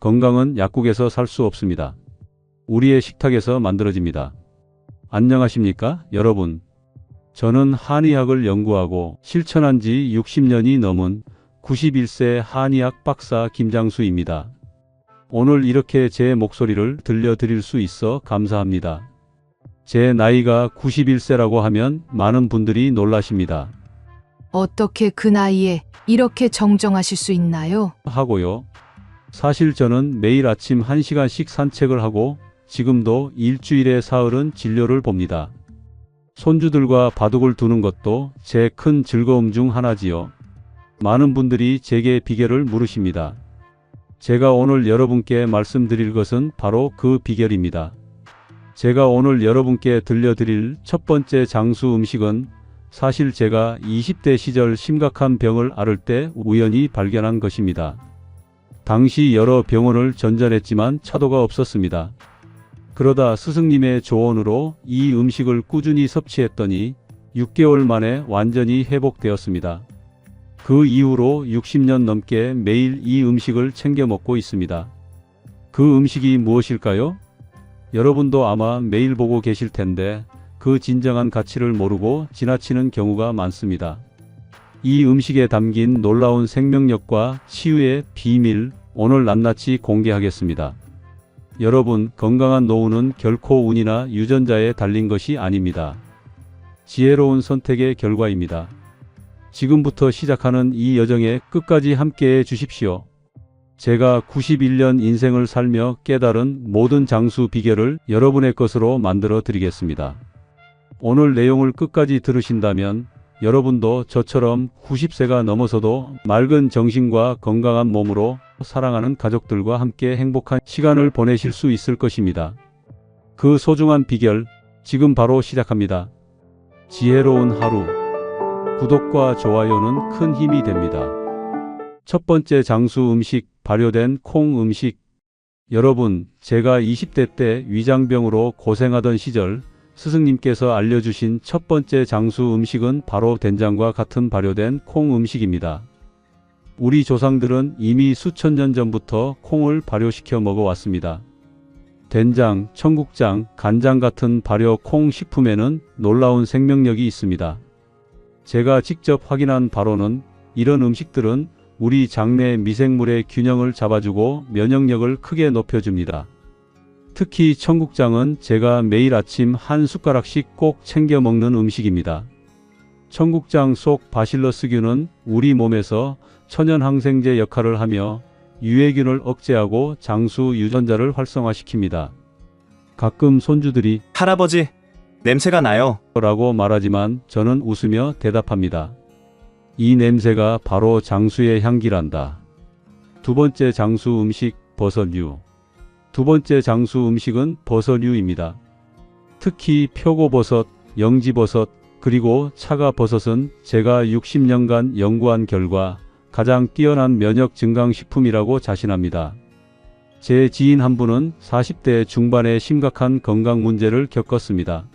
건강은 약국에서 살 수 없습니다. 우리의 식탁에서 만들어집니다. 안녕하십니까, 여러분. 저는 한의학을 연구하고 실천한 지 60년이 넘은 91세 한의학 박사 김장수입니다. 오늘 이렇게 제 목소리를 들려드릴 수 있어 감사합니다. 제 나이가 91세라고 하면 많은 분들이 놀라십니다. 어떻게 그 나이에 이렇게 정정하실 수 있나요? 하고요. 사실 저는 매일 아침 1시간씩 산책을 하고 지금도 일주일에 사흘은 진료를 봅니다. 손주들과 바둑을 두는 것도 제 큰 즐거움 중 하나지요. 많은 분들이 제게 비결을 물으십니다. 제가 오늘 여러분께 말씀드릴 것은 바로 그 비결입니다. 제가 오늘 여러분께 들려드릴 첫 번째 장수 음식은 사실 제가 20대 시절 심각한 병을 앓을 때 우연히 발견한 것입니다. 당시 여러 병원을 전전했지만 차도가 없었습니다. 그러다 스승님의 조언으로 이 음식을 꾸준히 섭취했더니 6개월 만에 완전히 회복되었습니다. 그 이후로 60년 넘게 매일 이 음식을 챙겨 먹고 있습니다. 그 음식이 무엇일까요? 여러분도 아마 매일 보고 계실 텐데 그 진정한 가치를 모르고 지나치는 경우가 많습니다. 이 음식에 담긴 놀라운 생명력과 치유의 비밀, 오늘 낱낱이 공개하겠습니다. 여러분, 건강한 노후는 결코 운이나 유전자에 달린 것이 아닙니다. 지혜로운 선택의 결과입니다. 지금부터 시작하는 이 여정에 끝까지 함께해 주십시오. 제가 91년 인생을 살며 깨달은 모든 장수 비결을 여러분의 것으로 만들어 드리겠습니다. 오늘 내용을 끝까지 들으신다면 여러분도 저처럼 90세가 넘어서도 맑은 정신과 건강한 몸으로 사랑하는 가족들과 함께 행복한 시간을 보내실 수 있을 것입니다. 그 소중한 비결, 지금 바로 시작합니다. 지혜로운 하루. 구독과 좋아요는 큰 힘이 됩니다. 첫 번째 장수 음식, 발효된 콩 음식. 여러분, 제가 20대 때 위장병으로 고생하던 시절 스승님께서 알려주신 첫 번째 장수 음식은 바로 된장과 같은 발효된 콩 음식입니다. 우리 조상들은 이미 수천 년 전부터 콩을 발효시켜 먹어왔습니다. 된장, 청국장, 간장 같은 발효 콩 식품에는 놀라운 생명력이 있습니다. 제가 직접 확인한 바로는 이런 음식들은 우리 장내 미생물의 균형을 잡아주고 면역력을 크게 높여줍니다. 특히 청국장은 제가 매일 아침 한 숟가락씩 꼭 챙겨 먹는 음식입니다. 청국장 속 바실러스균은 우리 몸에서 천연 항생제 역할을 하며 유해균을 억제하고 장수 유전자를 활성화시킵니다. 가끔 손주들이 할아버지, 냄새가 나요. 라고 말하지만 저는 웃으며 대답합니다. 이 냄새가 바로 장수의 향기란다. 두 번째 장수 음식, 버섯류. 두 번째 장수 음식은 버섯류입니다. 특히 표고버섯, 영지버섯, 그리고 차가버섯은 제가 60년간 연구한 결과 가장 뛰어난 면역 증강 식품이라고 자신합니다. 제 지인 한 분은 40대 중반에 심각한 건강 문제를 겪었습니다.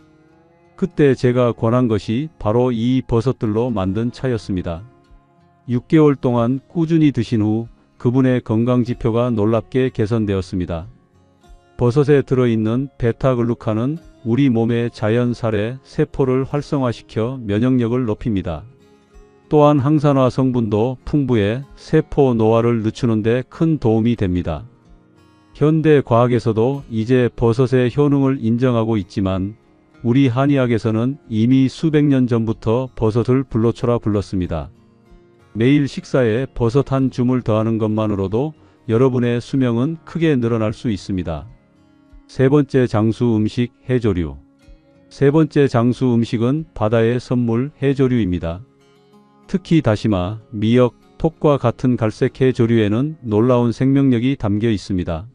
그때 제가 권한 것이 바로 이 버섯들로 만든 차였습니다. 6개월 동안 꾸준히 드신 후 그분의 건강 지표가 놀랍게 개선되었습니다. 버섯에 들어있는 베타글루칸은 우리 몸의 자연살해 세포를 활성화시켜 면역력을 높입니다. 또한 항산화 성분도 풍부해 세포 노화를 늦추는 데 큰 도움이 됩니다. 현대 과학에서도 이제 버섯의 효능을 인정하고 있지만 우리 한의학에서는 이미 수백 년 전부터 버섯을 불로초라 불렀습니다. 매일 식사에 버섯 한 줌을 더하는 것만으로도 여러분의 수명은 크게 늘어날 수 있습니다. 세 번째 장수 음식, 해조류. 세 번째 장수 음식은 바다의 선물, 해조류입니다. 특히 다시마, 미역, 톡과 같은 갈색 해조류에는 놀라운 생명력이 담겨 있습니다.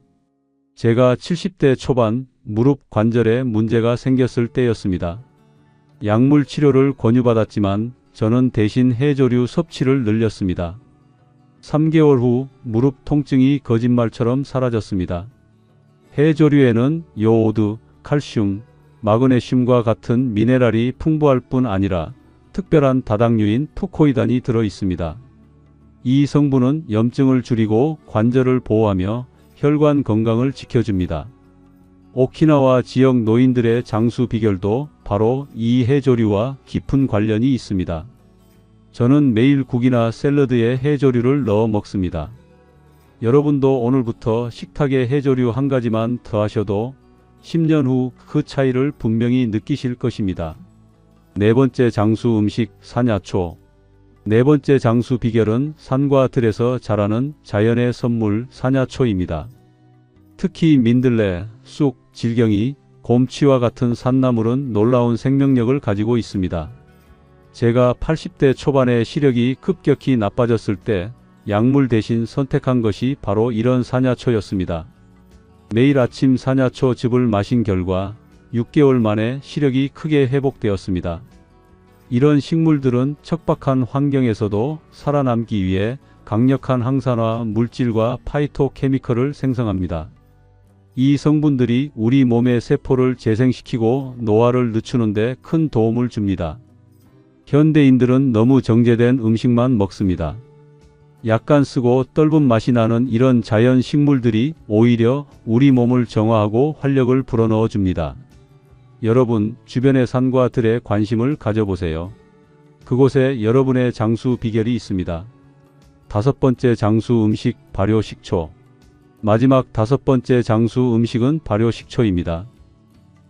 제가 70대 초반 무릎 관절에 문제가 생겼을 때였습니다. 약물 치료를 권유받았지만 저는 대신 해조류 섭취를 늘렸습니다. 3개월 후 무릎 통증이 거짓말처럼 사라졌습니다. 해조류에는 요오드, 칼슘, 마그네슘과 같은 미네랄이 풍부할 뿐 아니라 특별한 다당류인 푸코이단이 들어 있습니다. 이 성분은 염증을 줄이고 관절을 보호하며 혈관 건강을 지켜줍니다. 오키나와 지역 노인들의 장수 비결도 바로 이 해조류와 깊은 관련이 있습니다. 저는 매일 국이나 샐러드에 해조류를 넣어 먹습니다. 여러분도 오늘부터 식탁에 해조류 한 가지만 더하셔도 10년 후 그 차이를 분명히 느끼실 것입니다. 네 번째 장수 음식 산야초. 네 번째 장수 비결은 산과 들에서 자라는 자연의 선물 산야초입니다. 특히 민들레, 쑥, 질경이, 곰치와 같은 산나물은 놀라운 생명력을 가지고 있습니다. 제가 80대 초반에 시력이 급격히 나빠졌을 때 약물 대신 선택한 것이 바로 이런 산야초였습니다. 매일 아침 산야초 즙을 마신 결과 6개월 만에 시력이 크게 회복되었습니다. 이런 식물들은 척박한 환경에서도 살아남기 위해 강력한 항산화 물질과 파이토케미컬을 생성합니다. 이 성분들이 우리 몸의 세포를 재생시키고 노화를 늦추는 데 큰 도움을 줍니다. 현대인들은 너무 정제된 음식만 먹습니다. 약간 쓰고 떫은 맛이 나는 이런 자연 식물들이 오히려 우리 몸을 정화하고 활력을 불어넣어 줍니다. 여러분, 주변의 산과 들에 관심을 가져보세요. 그곳에 여러분의 장수 비결이 있습니다. 다섯 번째 장수 음식 발효식초. 마지막 다섯 번째 장수 음식은 발효식초입니다.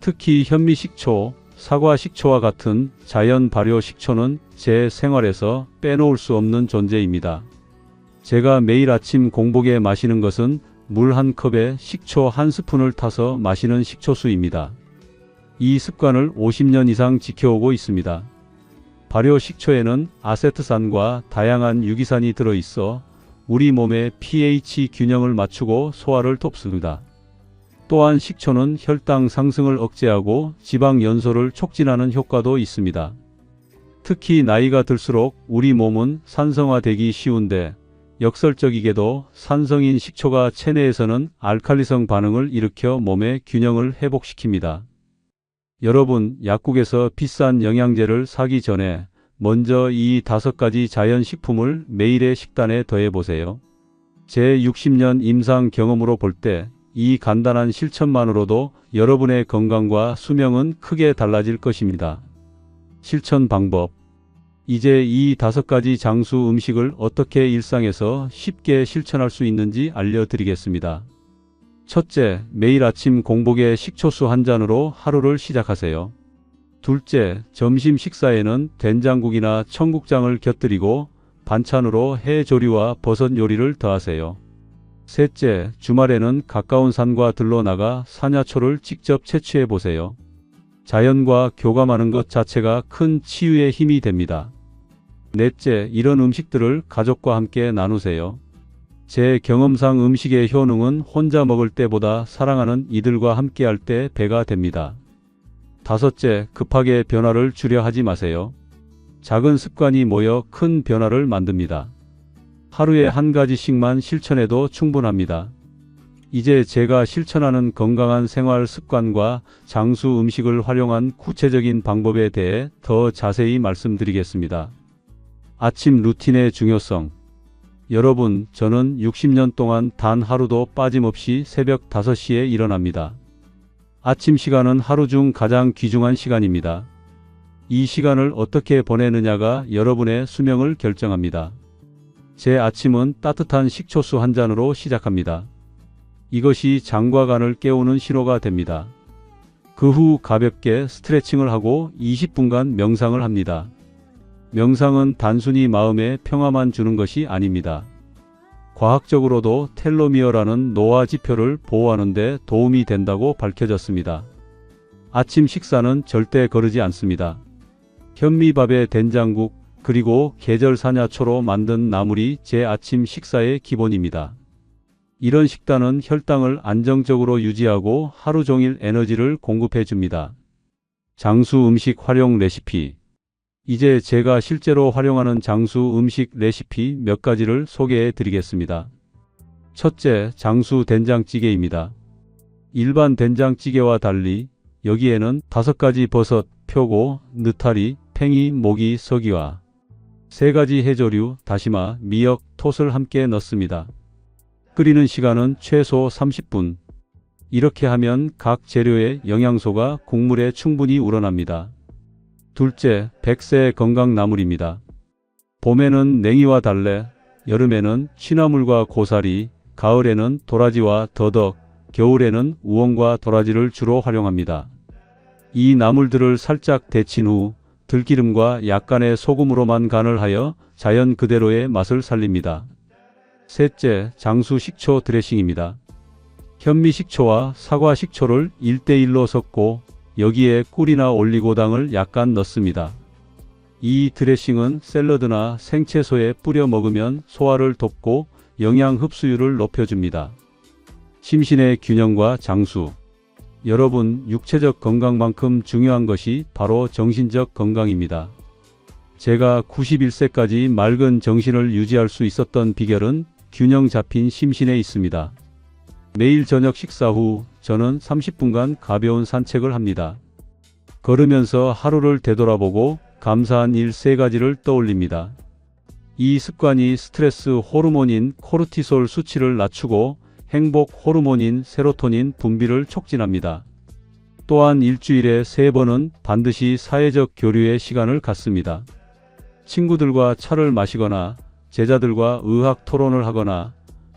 특히 현미식초, 사과식초와 같은 자연 발효식초는 제 생활에서 빼놓을 수 없는 존재입니다. 제가 매일 아침 공복에 마시는 것은 물 한 컵에 식초 한 스푼을 타서 마시는 식초수입니다. 이 습관을 50년 이상 지켜오고 있습니다. 발효식초에는 아세트산과 다양한 유기산이 들어있어 우리 몸의 pH 균형을 맞추고 소화를 돕습니다. 또한 식초는 혈당 상승을 억제하고 지방 연소를 촉진하는 효과도 있습니다. 특히 나이가 들수록 우리 몸은 산성화되기 쉬운데 역설적이게도 산성인 식초가 체내에서는 알칼리성 반응을 일으켜 몸의 균형을 회복시킵니다. 여러분, 약국에서 비싼 영양제를 사기 전에 먼저 이 5가지 자연식품을 매일의 식단에 더해보세요. 제 60년 임상 경험으로 볼 때 이 간단한 실천만으로도 여러분의 건강과 수명은 크게 달라질 것입니다. 실천 방법. 이제 이 5가지 장수 음식을 어떻게 일상에서 쉽게 실천할 수 있는지 알려드리겠습니다. 첫째, 매일 아침 공복에 식초수 한 잔으로 하루를 시작하세요. 둘째, 점심 식사에는 된장국이나 청국장을 곁들이고 반찬으로 해조류와 버섯 요리를 더하세요. 셋째, 주말에는 가까운 산과 들로 나가 산야초를 직접 채취해 보세요. 자연과 교감하는 것 자체가 큰 치유의 힘이 됩니다. 넷째, 이런 음식들을 가족과 함께 나누세요. 제 경험상 음식의 효능은 혼자 먹을 때보다 사랑하는 이들과 함께 할 때 배가 됩니다. 다섯째, 급하게 변화를 주려 하지 마세요. 작은 습관이 모여 큰 변화를 만듭니다. 하루에 한 가지씩만 실천해도 충분합니다. 이제 제가 실천하는 건강한 생활 습관과 장수 음식을 활용한 구체적인 방법에 대해 더 자세히 말씀드리겠습니다. 아침 루틴의 중요성. 여러분, 저는 60년 동안 단 하루도 빠짐없이 새벽 5시에 일어납니다. 아침 시간은 하루 중 가장 귀중한 시간입니다. 이 시간을 어떻게 보내느냐가 여러분의 수명을 결정합니다. 제 아침은 따뜻한 식초수 한 잔으로 시작합니다. 이것이 장과 간을 깨우는 신호가 됩니다. 그 후 가볍게 스트레칭을 하고 20분간 명상을 합니다. 명상은 단순히 마음에 평화만 주는 것이 아닙니다. 과학적으로도 텔로미어라는 노화 지표를 보호하는 데 도움이 된다고 밝혀졌습니다. 아침 식사는 절대 거르지 않습니다. 현미밥에 된장국, 그리고 계절 산야초로 만든 나물이 제 아침 식사의 기본입니다. 이런 식단은 혈당을 안정적으로 유지하고 하루 종일 에너지를 공급해 줍니다. 장수 음식 활용 레시피. 이제 제가 실제로 활용하는 장수 음식 레시피 몇 가지를 소개해 드리겠습니다. 첫째, 장수 된장찌개입니다. 일반 된장찌개와 달리 여기에는 5가지 버섯, 표고, 느타리, 팽이, 모기, 서기와 3가지 해조류, 다시마, 미역, 톳을 함께 넣습니다. 끓이는 시간은 최소 30분. 이렇게 하면 각 재료의 영양소가 국물에 충분히 우러납니다. 둘째, 백세 건강나물입니다. 봄에는 냉이와 달래, 여름에는 취나물과 고사리, 가을에는 도라지와 더덕, 겨울에는 우엉과 도라지를 주로 활용합니다. 이 나물들을 살짝 데친 후 들기름과 약간의 소금으로만 간을 하여 자연 그대로의 맛을 살립니다. 셋째, 장수 식초 드레싱입니다. 현미 식초와 사과 식초를 1대1로 섞고 여기에 꿀이나 올리고당을 약간 넣습니다. 이 드레싱은 샐러드나 생채소에 뿌려 먹으면 소화를 돕고 영양 흡수율을 높여줍니다. 심신의 균형과 장수. 여러분, 육체적 건강만큼 중요한 것이 바로 정신적 건강입니다. 제가 91세까지 맑은 정신을 유지할 수 있었던 비결은 균형 잡힌 심신에 있습니다. 매일 저녁 식사 후 저는 30분간 가벼운 산책을 합니다. 걸으면서 하루를 되돌아보고 감사한 일 3가지를 떠올립니다. 이 습관이 스트레스 호르몬인 코르티솔 수치를 낮추고 행복 호르몬인 세로토닌 분비를 촉진합니다. 또한 일주일에 3번은 반드시 사회적 교류의 시간을 갖습니다. 친구들과 차를 마시거나 제자들과 의학 토론을 하거나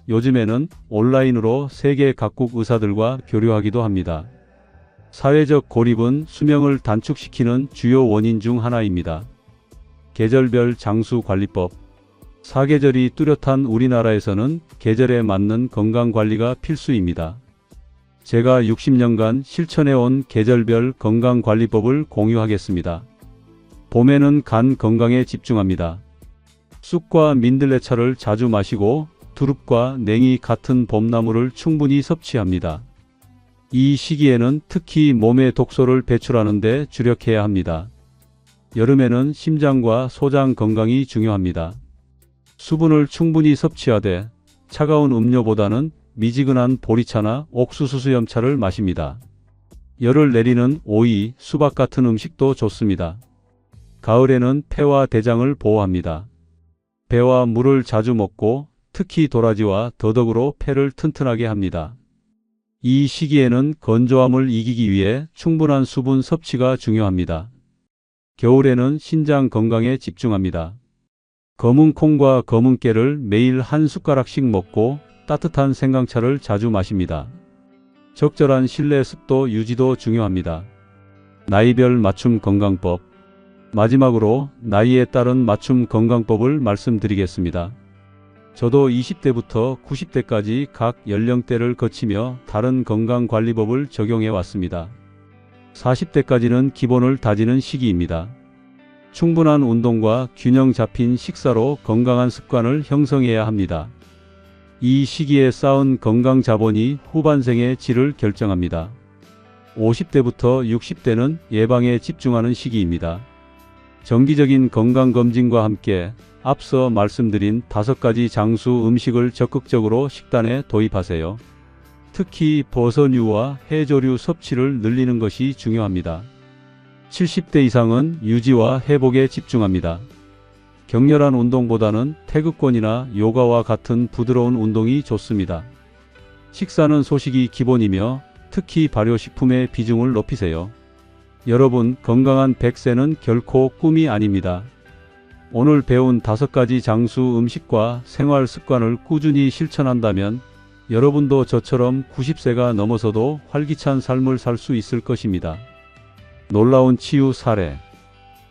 요즘에는 온라인으로 세계 각국 의사들과 교류하기도 합니다. 사회적 고립은 수명을 단축시키는 주요 원인 중 하나입니다. 계절별 장수 관리법. 사계절이 뚜렷한 우리나라에서는 계절에 맞는 건강관리가 필수입니다. 제가 60년간 실천해온 계절별 건강관리법을 공유하겠습니다. 봄에는 간 건강에 집중합니다. 쑥과 민들레차를 자주 마시고 두릅과 냉이 같은 봄나물을 충분히 섭취합니다. 이 시기에는 특히 몸의 독소를 배출하는 데 주력해야 합니다. 여름에는 심장과 소장 건강이 중요합니다. 수분을 충분히 섭취하되 차가운 음료보다는 미지근한 보리차나 옥수수 수염차를 마십니다. 열을 내리는 오이, 수박 같은 음식도 좋습니다. 가을에는 폐와 대장을 보호합니다. 배와 물을 자주 먹고 특히 도라지와 더덕으로 폐를 튼튼하게 합니다. 이 시기에는 건조함을 이기기 위해 충분한 수분 섭취가 중요합니다. 겨울에는 신장 건강에 집중합니다. 검은 콩과 검은 깨를 매일 한 숟가락씩 먹고 따뜻한 생강차를 자주 마십니다. 적절한 실내 습도 유지도 중요합니다. 나이별 맞춤 건강법. 마지막으로 나이에 따른 맞춤 건강법을 말씀드리겠습니다. 저도 20대부터 90대까지 각 연령대를 거치며 다른 건강관리법을 적용해 왔습니다. 40대까지는 기본을 다지는 시기입니다. 충분한 운동과 균형 잡힌 식사로 건강한 습관을 형성해야 합니다. 이 시기에 쌓은 건강 자본이 후반생의 질을 결정합니다. 50대부터 60대는 예방에 집중하는 시기입니다. 정기적인 건강검진과 함께 앞서 말씀드린 5가지 장수 음식을 적극적으로 식단에 도입하세요. 특히 버섯류와 해조류 섭취를 늘리는 것이 중요합니다. 70대 이상은 유지와 회복에 집중합니다. 격렬한 운동보다는 태극권이나 요가와 같은 부드러운 운동이 좋습니다. 식사는 소식이 기본이며 특히 발효식품의 비중을 높이세요. 여러분, 건강한 100세는 결코 꿈이 아닙니다. 오늘 배운 5가지 장수 음식과 생활 습관을 꾸준히 실천한다면 여러분도 저처럼 90세가 넘어서도 활기찬 삶을 살 수 있을 것입니다. 놀라운 치유 사례.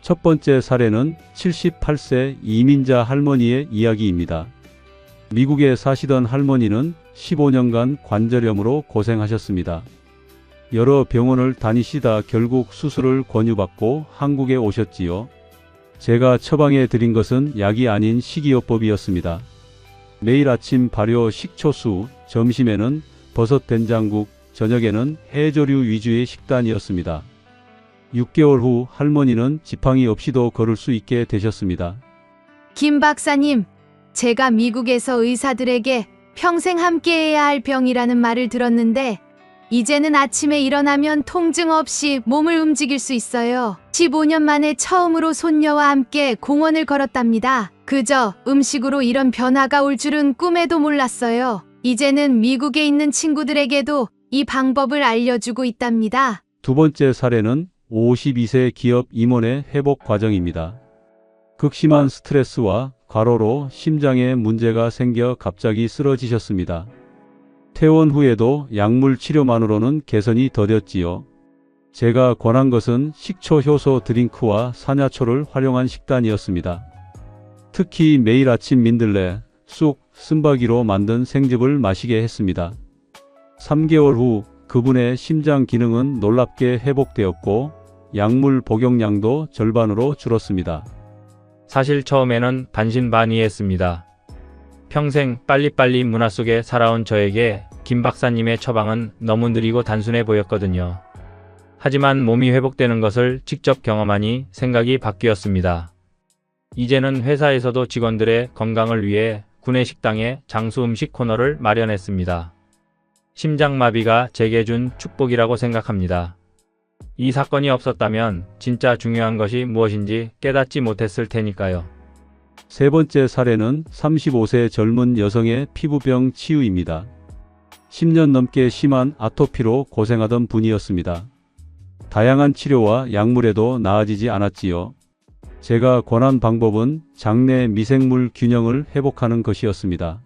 첫 번째 사례는 78세 이민자 할머니의 이야기입니다. 미국에 사시던 할머니는 15년간 관절염으로 고생하셨습니다. 여러 병원을 다니시다 결국 수술을 권유받고 한국에 오셨지요. 제가 처방해 드린 것은 약이 아닌 식이요법이었습니다. 매일 아침 발효 식초수, 점심에는 버섯 된장국, 저녁에는 해조류 위주의 식단이었습니다. 6개월 후 할머니는 지팡이 없이도 걸을 수 있게 되셨습니다. 김 박사님, 제가 미국에서 의사들에게 평생 함께해야 할 병이라는 말을 들었는데 이제는 아침에 일어나면 통증 없이 몸을 움직일 수 있어요. 15년 만에 처음으로 손녀와 함께 공원을 걸었답니다. 그저 음식으로 이런 변화가 올 줄은 꿈에도 몰랐어요. 이제는 미국에 있는 친구들에게도 이 방법을 알려주고 있답니다. 두 번째 사례는 52세 기업 임원의 회복 과정입니다. 극심한 스트레스와 과로로 심장에 문제가 생겨 갑자기 쓰러지셨습니다. 퇴원 후에도 약물 치료만으로는 개선이 더뎠지요. 제가 권한 것은 식초 효소 드링크와 사냐초를 활용한 식단이었습니다. 특히 매일 아침 민들레, 쑥, 쓴바귀로 만든 생즙을 마시게 했습니다. 3개월 후 그분의 심장 기능은 놀랍게 회복되었고 약물 복용량도 절반으로 줄었습니다. 사실 처음에는 반신반의했습니다. 평생 빨리빨리 문화 속에 살아온 저에게 김 박사님의 처방은 너무 느리고 단순해 보였거든요. 하지만 몸이 회복되는 것을 직접 경험하니 생각이 바뀌었습니다. 이제는 회사에서도 직원들의 건강을 위해 구내 식당에 장수 음식 코너를 마련했습니다. 심장마비가 제게 준 축복이라고 생각합니다. 이 사건이 없었다면 진짜 중요한 것이 무엇인지 깨닫지 못했을 테니까요. 세 번째 사례는 35세 젊은 여성의 피부병 치유입니다. 10년 넘게 심한 아토피로 고생하던 분이었습니다. 다양한 치료와 약물에도 나아지지 않았지요. 제가 권한 방법은 장내 미생물 균형을 회복하는 것이었습니다.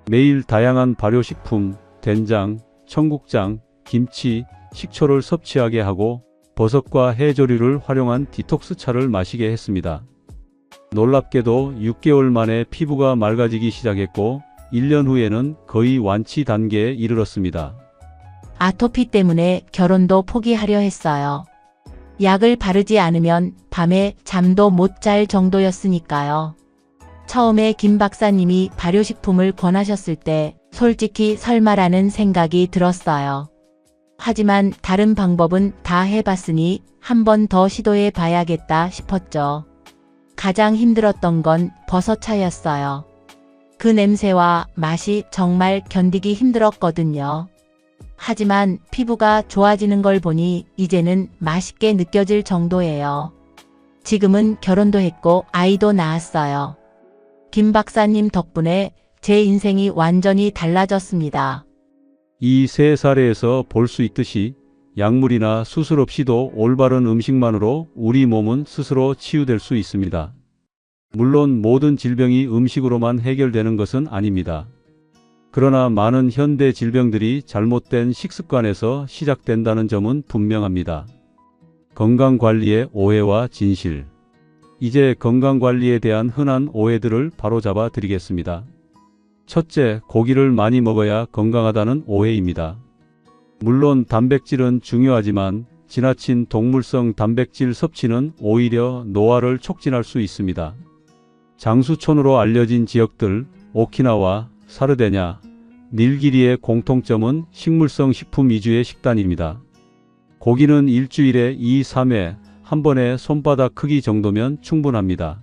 매일 다양한 발효식품, 된장, 청국장, 김치, 식초를 섭취하게 하고 버섯과 해조류를 활용한 디톡스 차를 마시게 했습니다. 놀랍게도 6개월 만에 피부가 맑아지기 시작했고 1년 후에는 거의 완치 단계에 이르렀습니다. 아토피 때문에 결혼도 포기하려 했어요. 약을 바르지 않으면 밤에 잠도 못 잘 정도였으니까요. 처음에 김 박사님이 발효식품을 권하셨을 때 솔직히 설마라는 생각이 들었어요. 하지만 다른 방법은 다 해봤으니 한 번 더 시도해 봐야겠다 싶었죠. 가장 힘들었던 건 버섯차였어요. 그 냄새와 맛이 정말 견디기 힘들었거든요. 하지만 피부가 좋아지는 걸 보니 이제는 맛있게 느껴질 정도예요. 지금은 결혼도 했고 아이도 낳았어요. 김 박사님 덕분에 제 인생이 완전히 달라졌습니다. 이 세 사례에서 볼 수 있듯이 약물이나 수술 없이도 올바른 음식만으로 우리 몸은 스스로 치유될 수 있습니다. 물론 모든 질병이 음식으로만 해결되는 것은 아닙니다. 그러나 많은 현대 질병들이 잘못된 식습관에서 시작된다는 점은 분명합니다. 건강관리의 오해와 진실. 이제 건강관리에 대한 흔한 오해들을 바로잡아 드리겠습니다. 첫째, 고기를 많이 먹어야 건강하다는 오해입니다. 물론 단백질은 중요하지만 지나친 동물성 단백질 섭취는 오히려 노화를 촉진할 수 있습니다. 장수촌으로 알려진 지역들, 오키나와, 사르데냐, 닐기리의 공통점은 식물성 식품 위주의 식단입니다. 고기는 일주일에 2, 3회, 한 번에 손바닥 크기 정도면 충분합니다.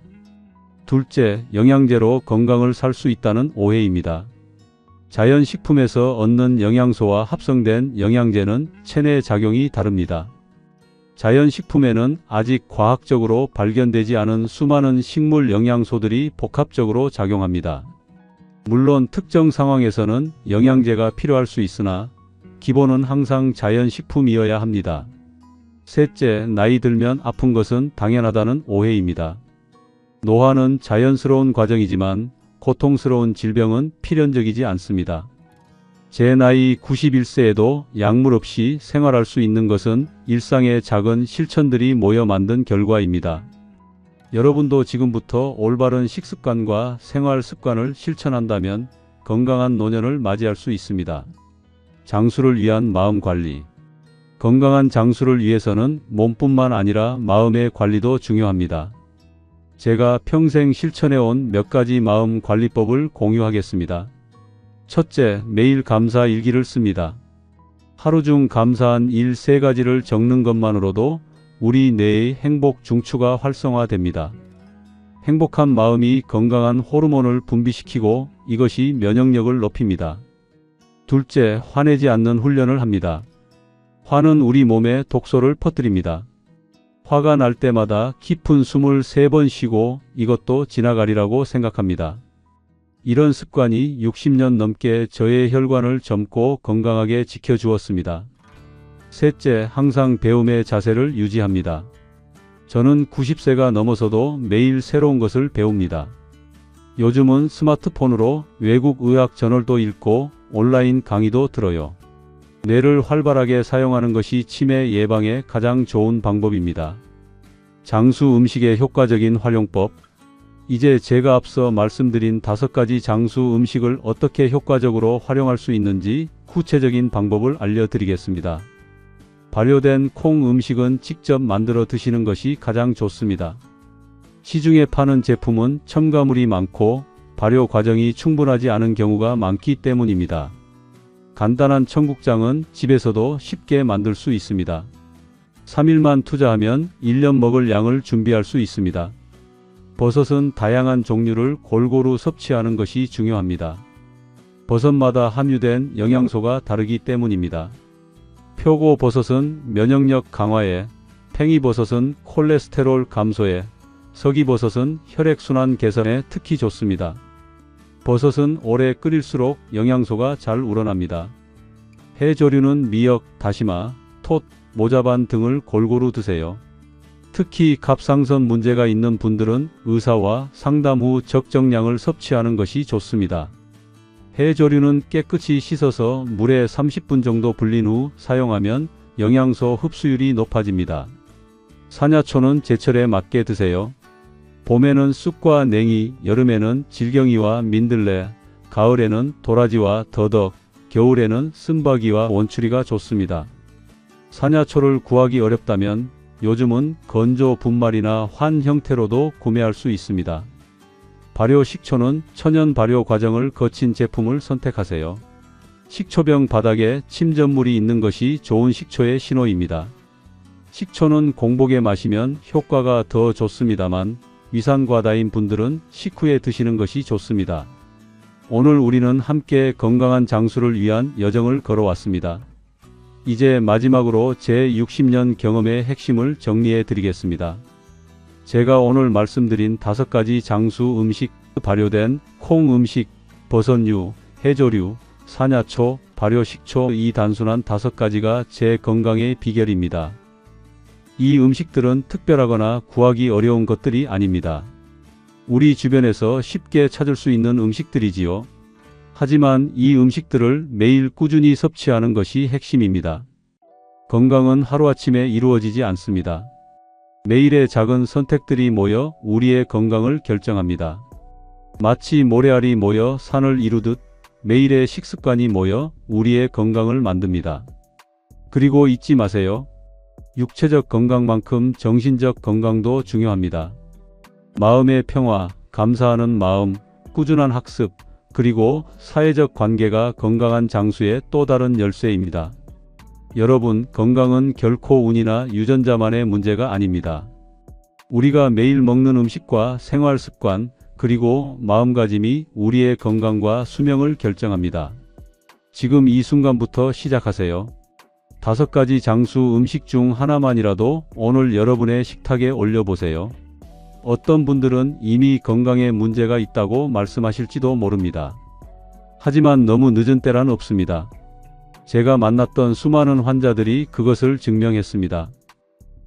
둘째, 영양제로 건강을 살 수 있다는 오해입니다. 자연식품에서 얻는 영양소와 합성된 영양제는 체내 작용이 다릅니다. 자연식품에는 아직 과학적으로 발견되지 않은 수많은 식물 영양소들이 복합적으로 작용합니다. 물론 특정 상황에서는 영양제가 필요할 수 있으나 기본은 항상 자연식품이어야 합니다. 셋째, 나이 들면 아픈 것은 당연하다는 오해입니다. 노화는 자연스러운 과정이지만 고통스러운 질병은 필연적이지 않습니다. 제 나이 91세에도 약물 없이 생활할 수 있는 것은 일상의 작은 실천들이 모여 만든 결과입니다. 여러분도 지금부터 올바른 식습관과 생활 습관을 실천한다면 건강한 노년을 맞이할 수 있습니다. 장수를 위한 마음 관리. 건강한 장수를 위해서는 몸뿐만 아니라 마음의 관리도 중요합니다. 제가 평생 실천해온 몇 가지 마음 관리법을 공유하겠습니다. 첫째, 매일 감사 일기를 씁니다. 하루 중 감사한 일 3가지를 적는 것만으로도 우리 뇌의 행복 중추가 활성화됩니다. 행복한 마음이 건강한 호르몬을 분비시키고 이것이 면역력을 높입니다. 둘째, 화내지 않는 훈련을 합니다. 화는 우리 몸에 독소를 퍼뜨립니다. 화가 날 때마다 깊은 숨을 3번 쉬고 이것도 지나가리라고 생각합니다. 이런 습관이 60년 넘게 저의 혈관을 젊고 건강하게 지켜주었습니다. 셋째, 항상 배움의 자세를 유지합니다. 저는 90세가 넘어서도 매일 새로운 것을 배웁니다. 요즘은 스마트폰으로 외국 의학 저널도 읽고 온라인 강의도 들어요. 뇌를 활발하게 사용하는 것이 치매 예방에 가장 좋은 방법입니다. 장수 음식의 효과적인 활용법. 이제 제가 앞서 말씀드린 5가지 장수 음식을 어떻게 효과적으로 활용할 수 있는지 구체적인 방법을 알려드리겠습니다. 발효된 콩 음식은 직접 만들어 드시는 것이 가장 좋습니다. 시중에 파는 제품은 첨가물이 많고 발효 과정이 충분하지 않은 경우가 많기 때문입니다. 간단한 청국장은 집에서도 쉽게 만들 수 있습니다. 3일만 투자하면 1년 먹을 양을 준비할 수 있습니다. 버섯은 다양한 종류를 골고루 섭취하는 것이 중요합니다. 버섯마다 함유된 영양소가 다르기 때문입니다. 표고버섯은 면역력 강화에, 팽이버섯은 콜레스테롤 감소에, 서기버섯은 혈액순환 개선에 특히 좋습니다. 버섯은 오래 끓일수록 영양소가 잘 우러납니다. 해조류는 미역, 다시마, 톳, 모자반 등을 골고루 드세요. 특히 갑상선 문제가 있는 분들은 의사와 상담 후 적정량을 섭취하는 것이 좋습니다. 해조류는 깨끗이 씻어서 물에 30분 정도 불린 후 사용하면 영양소 흡수율이 높아집니다. 산야초는 제철에 맞게 드세요. 봄에는 쑥과 냉이, 여름에는 질경이와 민들레, 가을에는 도라지와 더덕, 겨울에는 쓴바귀와 원추리가 좋습니다. 산야초를 구하기 어렵다면 요즘은 건조 분말이나 환 형태로도 구매할 수 있습니다. 발효 식초는 천연 발효 과정을 거친 제품을 선택하세요. 식초병 바닥에 침전물이 있는 것이 좋은 식초의 신호입니다. 식초는 공복에 마시면 효과가 더 좋습니다만 위산과다인 분들은 식후에 드시는 것이 좋습니다. 오늘 우리는 함께 건강한 장수를 위한 여정을 걸어왔습니다. 이제 마지막으로 제 60년 경험의 핵심을 정리해 드리겠습니다. 제가 오늘 말씀드린 5가지 장수 음식, 발효된 콩 음식, 버섯류, 해조류, 산야초, 발효식초, 이 단순한 5가지가 제 건강의 비결입니다. 이 음식들은 특별하거나 구하기 어려운 것들이 아닙니다. 우리 주변에서 쉽게 찾을 수 있는 음식들이지요. 하지만 이 음식들을 매일 꾸준히 섭취하는 것이 핵심입니다. 건강은 하루아침에 이루어지지 않습니다. 매일의 작은 선택들이 모여 우리의 건강을 결정합니다. 마치 모래알이 모여 산을 이루듯 매일의 식습관이 모여 우리의 건강을 만듭니다. 그리고 잊지 마세요. 육체적 건강만큼 정신적 건강도 중요합니다. 마음의 평화, 감사하는 마음, 꾸준한 학습, 그리고 사회적 관계가 건강한 장수의 또 다른 열쇠입니다. 여러분, 건강은 결코 운이나 유전자만의 문제가 아닙니다. 우리가 매일 먹는 음식과 생활 습관, 그리고 마음가짐이 우리의 건강과 수명을 결정합니다. 지금 이 순간부터 시작하세요. 5가지 장수 음식 중 하나만이라도 오늘 여러분의 식탁에 올려보세요. 어떤 분들은 이미 건강에 문제가 있다고 말씀하실지도 모릅니다. 하지만 너무 늦은 때란 없습니다. 제가 만났던 수많은 환자들이 그것을 증명했습니다.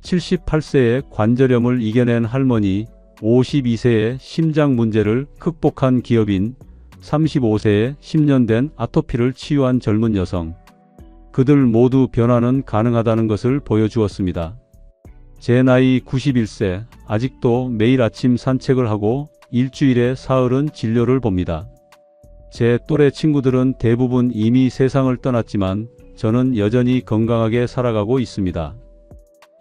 78세에 관절염을 이겨낸 할머니, 52세에 심장 문제를 극복한 기업인, 35세에 10년 된 아토피를 치유한 젊은 여성. 그들 모두 변화는 가능하다는 것을 보여주었습니다. 제 나이 91세, 아직도 매일 아침 산책을 하고 일주일에 사흘은 진료를 봅니다. 제 또래 친구들은 대부분 이미 세상을 떠났지만 저는 여전히 건강하게 살아가고 있습니다.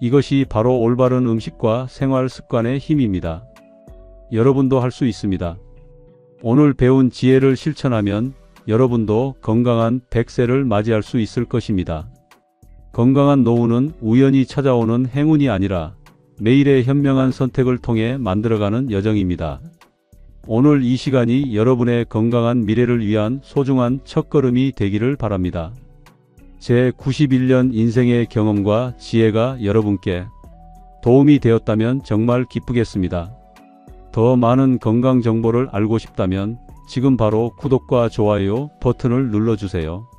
이것이 바로 올바른 음식과 생활 습관의 힘입니다. 여러분도 할 수 있습니다. 오늘 배운 지혜를 실천하면 여러분도 건강한 100세를 맞이할 수 있을 것입니다. 건강한 노후는 우연히 찾아오는 행운이 아니라 매일의 현명한 선택을 통해 만들어가는 여정입니다. 오늘 이 시간이 여러분의 건강한 미래를 위한 소중한 첫걸음이 되기를 바랍니다. 제 91년 인생의 경험과 지혜가 여러분께 도움이 되었다면 정말 기쁘겠습니다. 더 많은 건강 정보를 알고 싶다면 지금 바로 구독과 좋아요 버튼을 눌러주세요.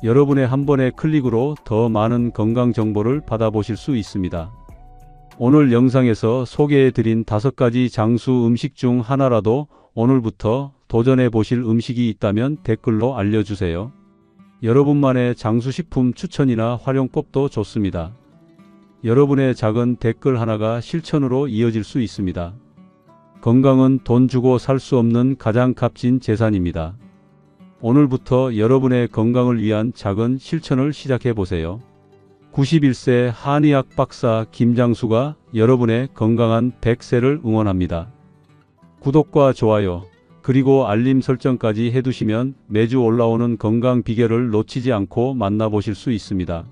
여러분의 한 번의 클릭으로 더 많은 건강 정보를 받아보실 수 있습니다. 오늘 영상에서 소개해드린 5가지 장수 음식 중 하나라도 오늘부터 도전해 보실 음식이 있다면 댓글로 알려주세요. 여러분만의 장수식품 추천이나 활용법도 좋습니다. 여러분의 작은 댓글 하나가 실천으로 이어질 수 있습니다. 건강은 돈 주고 살 수 없는 가장 값진 재산입니다. 오늘부터 여러분의 건강을 위한 작은 실천을 시작해 보세요. 91세 한의학 박사 김장수가 여러분의 건강한 100세를 응원합니다. 구독과 좋아요, 그리고 알림 설정까지 해두시면 매주 올라오는 건강 비결을 놓치지 않고 만나보실 수 있습니다.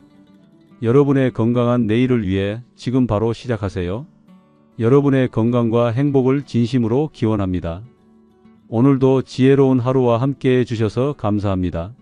여러분의 건강한 내일을 위해 지금 바로 시작하세요. 여러분의 건강과 행복을 진심으로 기원합니다. 오늘도 지혜로운 하루와 함께 해주셔서 감사합니다.